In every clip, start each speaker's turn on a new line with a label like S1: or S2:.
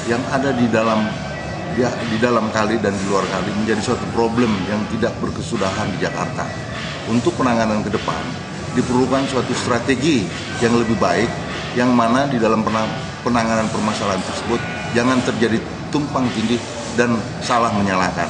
S1: yang ada di dalam kali dan di luar kali menjadi suatu problem yang tidak berkesudahan di Jakarta. Untuk penanganan ke depan diperlukan suatu strategi yang lebih baik, yang mana di dalam penanganan permasalahan tersebut jangan terjadi tumpang tindih dan salah menyalahkan.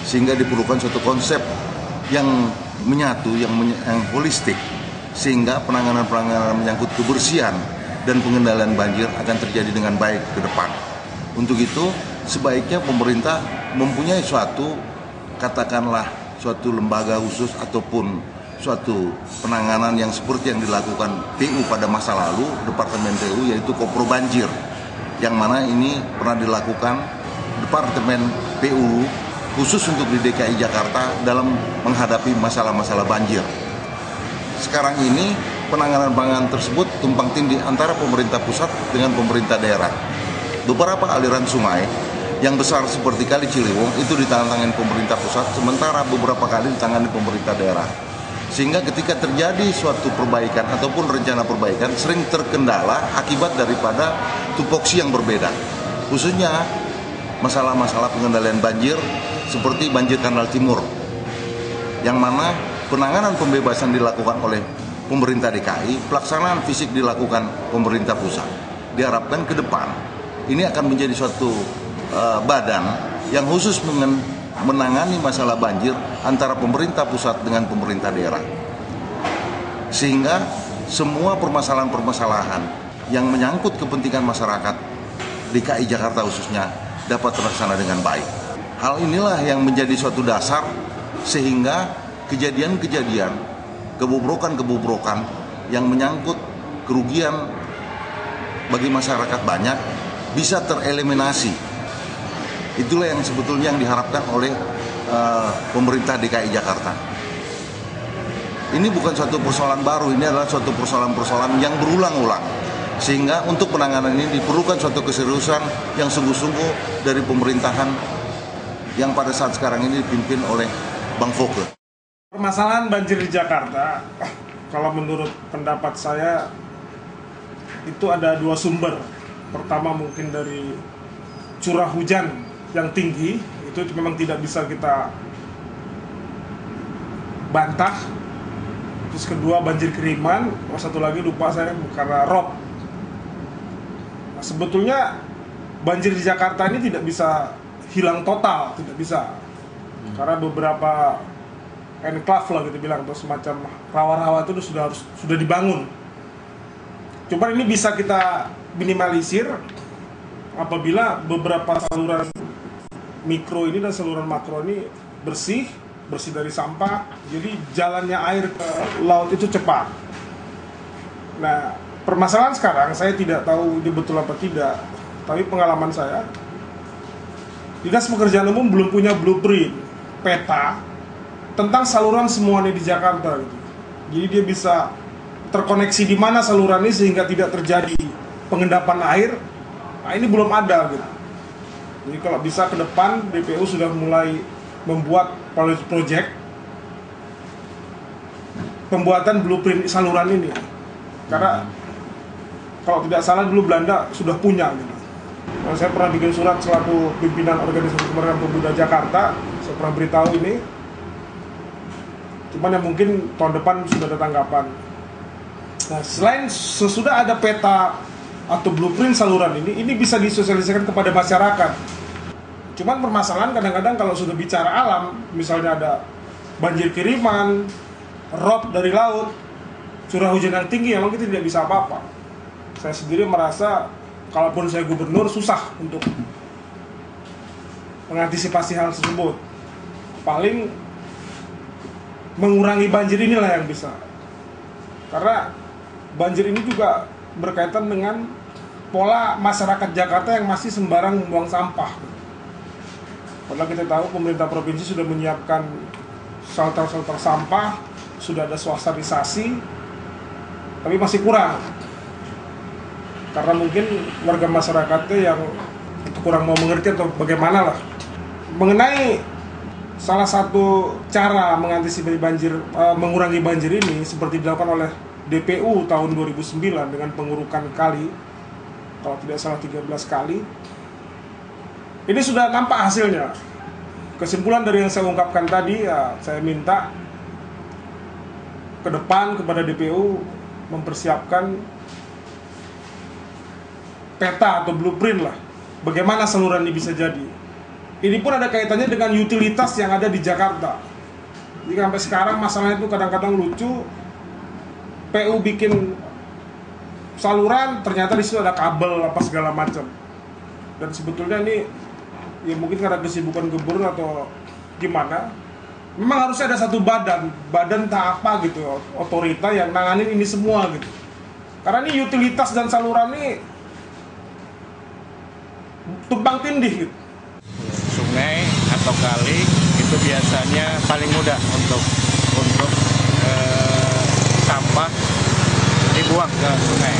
S1: Sehingga diperlukan suatu konsep yang menyatu, yang holistik, sehingga penanganan menyangkut kebersihan dan pengendalian banjir akan terjadi dengan baik ke depan. Untuk itu, sebaiknya pemerintah mempunyai suatu, katakanlah, suatu lembaga khusus ataupun suatu penanganan yang seperti yang dilakukan PU pada masa lalu, Departemen PU, yaitu Kopro Banjir, yang mana ini pernah dilakukan Departemen PU khusus untuk di DKI Jakarta dalam menghadapi masalah-masalah banjir. Sekarang ini penanganan tersebut tumpang tindih antara pemerintah pusat dengan pemerintah daerah. Beberapa aliran sungai yang besar seperti Kali Ciliwung itu ditangani pemerintah pusat, sementara beberapa kali ditangani pemerintah daerah. Sehingga ketika terjadi suatu perbaikan ataupun rencana perbaikan sering terkendala akibat daripada tupoksi yang berbeda. Khususnya masalah-masalah pengendalian banjir seperti banjir Kanal Timur, yang mana penanganan pembebasan dilakukan oleh pemerintah DKI, pelaksanaan fisik dilakukan pemerintah pusat. Diharapkan ke depan ini akan menjadi suatu badan yang khusus menangani masalah banjir antara pemerintah pusat dengan pemerintah daerah. Sehingga semua permasalahan-permasalahan yang menyangkut kepentingan masyarakat DKI Jakarta khususnya dapat terlaksana dengan baik. Hal inilah yang menjadi suatu dasar sehingga kejadian-kejadian, kebobrokan-kebobrokan yang menyangkut kerugian bagi masyarakat banyak bisa tereliminasi. Itulah yang sebetulnya yang diharapkan oleh pemerintah DKI Jakarta. Ini bukan suatu persoalan baru, ini adalah suatu persoalan-persoalan yang berulang-ulang. Sehingga untuk penanganan ini diperlukan suatu keseriusan yang sungguh-sungguh dari pemerintahan yang pada saat sekarang ini dipimpin oleh Bang Foke.
S2: Permasalahan banjir di Jakarta, kalau menurut pendapat saya, itu ada dua sumber. Pertama mungkin dari curah hujan yang tinggi, itu memang tidak bisa kita bantah. Terus kedua banjir kiriman, satu lagi lupa saya karena rob. Nah, sebetulnya banjir di Jakarta ini tidak bisa hilang total, tidak bisa. Karena beberapa enclave lah gitu bilang, atau semacam rawa-rawa itu sudah dibangun. Cuma ini bisa kita minimalisir apabila beberapa saluran mikro ini dan saluran makro ini bersih dari sampah, jadi jalannya air ke laut itu cepat. Nah, permasalahan sekarang saya tidak tahu ini betul apa tidak, tapi pengalaman saya, Dinas Pekerjaan Umum belum punya blueprint, peta tentang saluran semua di Jakarta gitu. Jadi dia bisa terkoneksi di mana saluran ini sehingga tidak terjadi pengendapan air. Nah, ini belum ada gitu. Jadi kalau bisa ke depan DPU sudah mulai membuat proyek pembuatan blueprint saluran ini. Karena kalau tidak salah dulu Belanda sudah punya gitu. Nah, saya pernah bikin surat selaku pimpinan organisasi Kemerdekaan Pemuda Jakarta, saya pernah beritahu ini. Cuman yang mungkin tahun depan sudah ada tanggapan. Nah, selain sesudah ada peta atau blueprint saluran ini bisa disosialisasikan kepada masyarakat. Cuman permasalahan kadang-kadang kalau sudah bicara alam, misalnya ada banjir kiriman, rob dari laut, curah hujan yang tinggi, memang kita tidak bisa apa-apa. Saya sendiri merasa, kalaupun saya gubernur, susah untuk mengantisipasi hal tersebut. Paling mengurangi banjir inilah yang bisa. Karena banjir ini juga berkaitan dengan pola masyarakat Jakarta yang masih sembarang membuang sampah. Padahal kita tahu pemerintah provinsi sudah menyiapkan shelter-shelter sampah, sudah ada sosialisasi, tapi masih kurang. Karena mungkin warga masyarakatnya yang kurang mau mengerti atau bagaimana lah. Mengenai salah satu cara mengantisipasi banjir, mengurangi banjir ini seperti dilakukan oleh DPU tahun 2009 dengan pengurukan kali, kalau tidak salah 13 kali, Ini sudah nampak hasilnya. Kesimpulan dari yang saya ungkapkan tadi, ya, saya minta ke depan kepada DPU mempersiapkan peta atau blueprint lah, bagaimana saluran ini bisa jadi. Ini pun ada kaitannya dengan utilitas yang ada di Jakarta. Jadi sampai sekarang masalahnya itu kadang-kadang lucu. PU bikin saluran, ternyata di situ ada kabel apa segala macam. Dan sebetulnya ini ya mungkin karena kesibukan gubernur atau gimana, memang harusnya ada satu badan tak apa gitu, otorita yang nanganin ini semua gitu. Karena ini utilitas dan saluran ini tumpang tindih gitu.
S3: Sungai atau kali itu biasanya paling mudah untuk sampah dibuang ke sungai.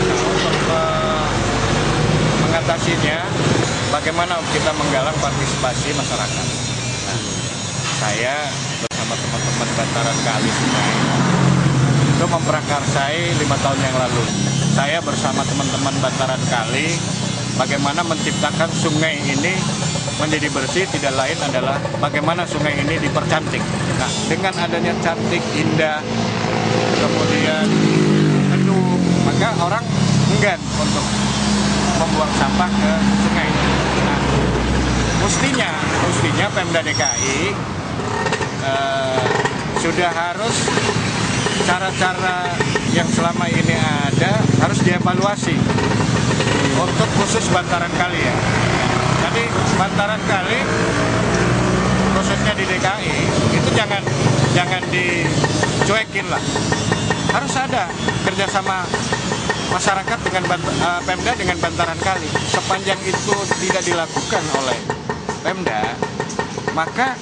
S3: Nah, untuk mengatasinya, bagaimana kita menggalang partisipasi masyarakat. Nah, saya bersama teman-teman bantaran kali sungai itu memprakarsai 5 tahun yang lalu. Saya bersama teman-teman bantaran kali bagaimana menciptakan sungai ini menjadi bersih, tidak lain adalah bagaimana sungai ini dipercantik. Nah, dengan adanya cantik, indah, kemudian teduh, maka orang enggan untuk membuang sampah ke sungai. Nah, mestinya Pemda DKI sudah harus cara-cara yang selama ini ada harus dievaluasi untuk khusus bantaran kali ya. Jadi bantaran kali khususnya di DKI itu jangan dicuekin lah. Harus ada kerjasama masyarakat dengan Pemda dengan bantaran kali. Sepanjang itu tidak dilakukan oleh Pemda, maka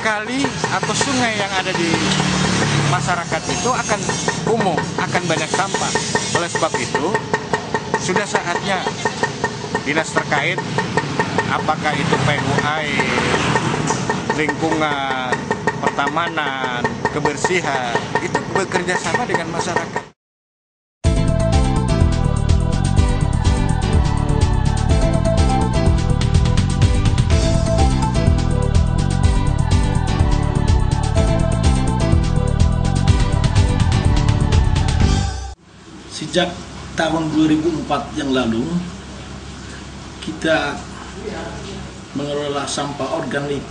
S3: kali atau sungai yang ada di masyarakat itu akan umum, akan banyak sampah. Oleh sebab itu, sudah saatnya dinas terkait, apakah itu PU air, lingkungan, pertamanan, kebersihan, itu bekerja sama dengan masyarakat.
S4: Sejak tahun 2004 yang lalu, kita mengelola sampah organik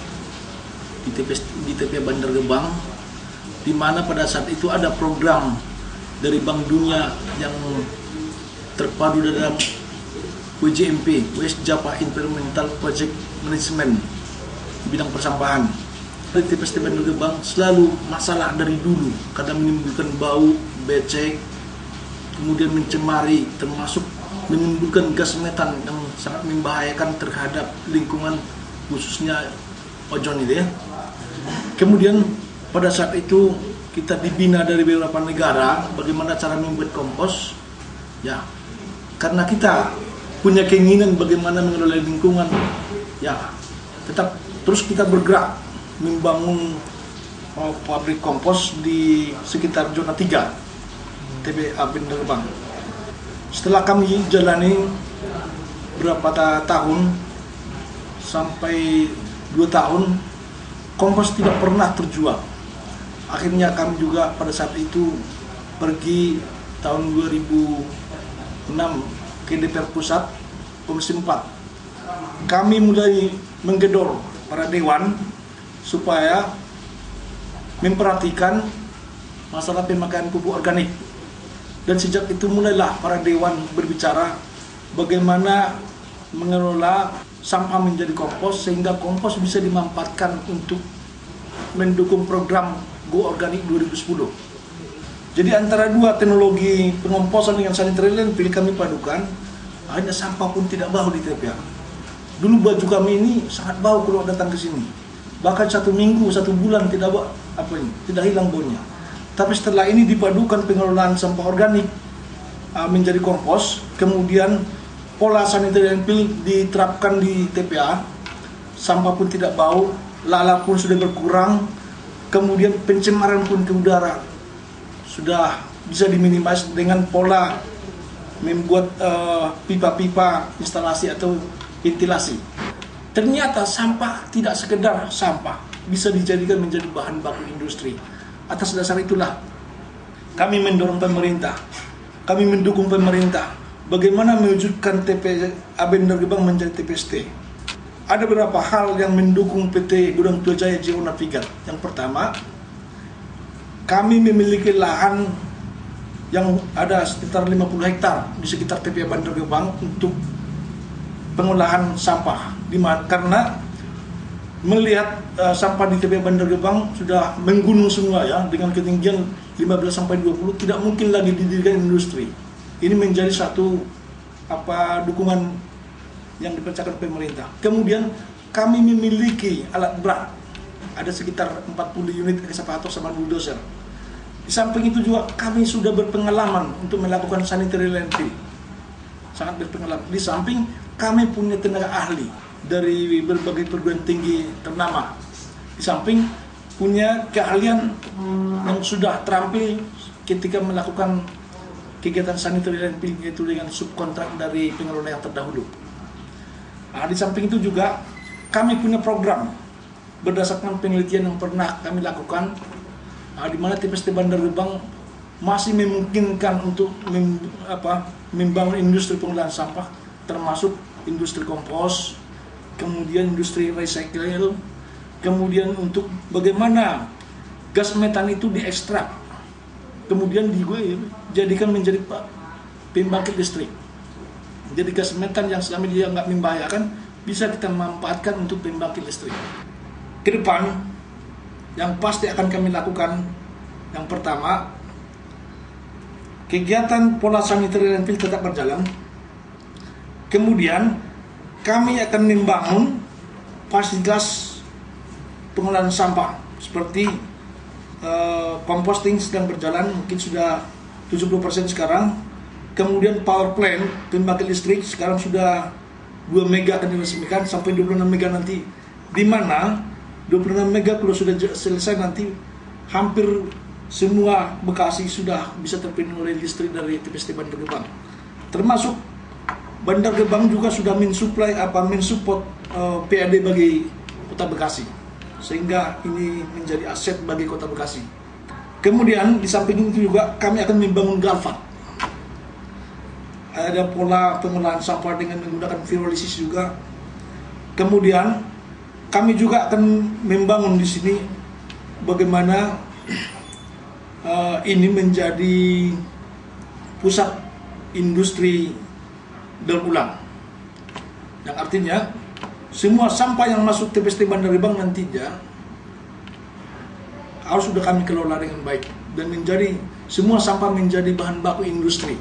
S4: di TPA Bantar Gebang, di mana pada saat itu ada program dari Bank Dunia yang terpadu dalam WJMP, West Java Environmental Project Management, di bidang persampahan. Di TPA Bantar Gebang selalu masalah dari dulu, karena menimbulkan bau, becek, kemudian mencemari, termasuk menimbulkan gas metan yang sangat membahayakan terhadap lingkungan, khususnya ozon itu ya. Kemudian pada saat itu kita dibina dari beberapa negara bagaimana cara membuat kompos ya, karena kita punya keinginan bagaimana mengelola lingkungan ya, tetap terus kita bergerak membangun pabrik kompos di sekitar zona 3 TPA Bantar Gebang. Setelah kami jalani berapa tahun, sampai 2 tahun, kompos tidak pernah terjual. Akhirnya kami juga pada saat itu pergi tahun 2006 ke DPR Pusat, Komisi 4. Kami mulai menggedor para dewan supaya memperhatikan masalah pemakaian pupuk organik. Dan sejak itu mulailah para dewan berbicara bagaimana mengelola sampah menjadi kompos, sehingga kompos bisa dimanfaatkan untuk mendukung program Go Organik 2010. Jadi antara dua teknologi pengomposan dengan sanitary landfill kami padukan, hanya sampah pun tidak bau di TPA. Dulu baju kami ini sangat bau kalau datang ke sini. Bahkan 1 minggu, 1 bulan tidak bau, tidak hilang baunya. Tapi setelah ini dipadukan pengelolaan sampah organik menjadi kompos, kemudian pola sanitary landfill diterapkan di TPA, sampah pun tidak bau, lala pun sudah berkurang, kemudian pencemaran pun ke udara sudah bisa diminimasi dengan pola membuat pipa-pipa instalasi atau ventilasi. Ternyata sampah tidak sekedar sampah, bisa dijadikan menjadi bahan baku industri. Atas dasar itulah kami mendorong pemerintah, kami mendukung pemerintah bagaimana mewujudkan TPA Bandar Gebang menjadi TPST. Ada beberapa hal yang mendukung PT Gudang Tua Jaya Geo Navigat. Yang pertama, kami memiliki lahan yang ada sekitar 50 hektar di sekitar TPA Bandar Gebang untuk pengolahan sampah. Karena melihat sampah di TPA Bandar Gebang sudah menggunung semua ya, dengan ketinggian 15-20, tidak mungkin lagi didirikan industri. Ini menjadi satu dukungan yang dipercayakan pemerintah. Kemudian kami memiliki alat berat, ada sekitar 40 unit ekskavator sama bulldozer. Di samping itu juga kami sudah berpengalaman untuk melakukan sanitary landfill, sangat berpengalaman. Di samping kami punya tenaga ahli dari berbagai perguruan tinggi ternama. Di samping punya keahlian yang sudah terampil ketika melakukan kegiatan sanitary landfill, yaitu dengan subkontrak dari pengelola yang terdahulu. Di samping itu juga kami punya program berdasarkan penelitian yang pernah kami lakukan, di mana TPST Bandar Gebang masih memungkinkan untuk membangun industri pengolahan sampah, termasuk industri kompos, kemudian industri recycle, kemudian untuk bagaimana gas metan itu diekstrak, kemudian dijadikan menjadi pembangkit listrik. Jadi gas metan yang selama dia nggak membahayakan bisa kita manfaatkan untuk pembangkit listrik. Ke depan yang pasti akan kami lakukan, yang pertama, kegiatan pola sanitary landfill tetap berjalan. Kemudian kami akan membangun fasilitas pengolahan sampah seperti composting sedang berjalan, mungkin sudah 70% sekarang. Kemudian power plant pembangkit listrik sekarang sudah 2 mega akan diresmikan sampai 26 mega nanti, di mana 26 mega kalau sudah selesai nanti hampir semua Bekasi sudah bisa terpenuhi oleh listrik dari TPST Bandar Gebang. Termasuk Bandar Gebang juga sudah mensupport PAD bagi Kota Bekasi, sehingga ini menjadi aset bagi Kota Bekasi. Kemudian di samping itu juga kami akan membangun Galvat. Ada pola pengolahan sampah dengan menggunakan pirolisis juga. Kemudian kami juga akan membangun di sini bagaimana ini menjadi pusat industri daur ulang, yang artinya semua sampah yang masuk TPST Bandar Gebang nantinya harus sudah kami kelola dengan baik dan semua sampah menjadi bahan baku industri.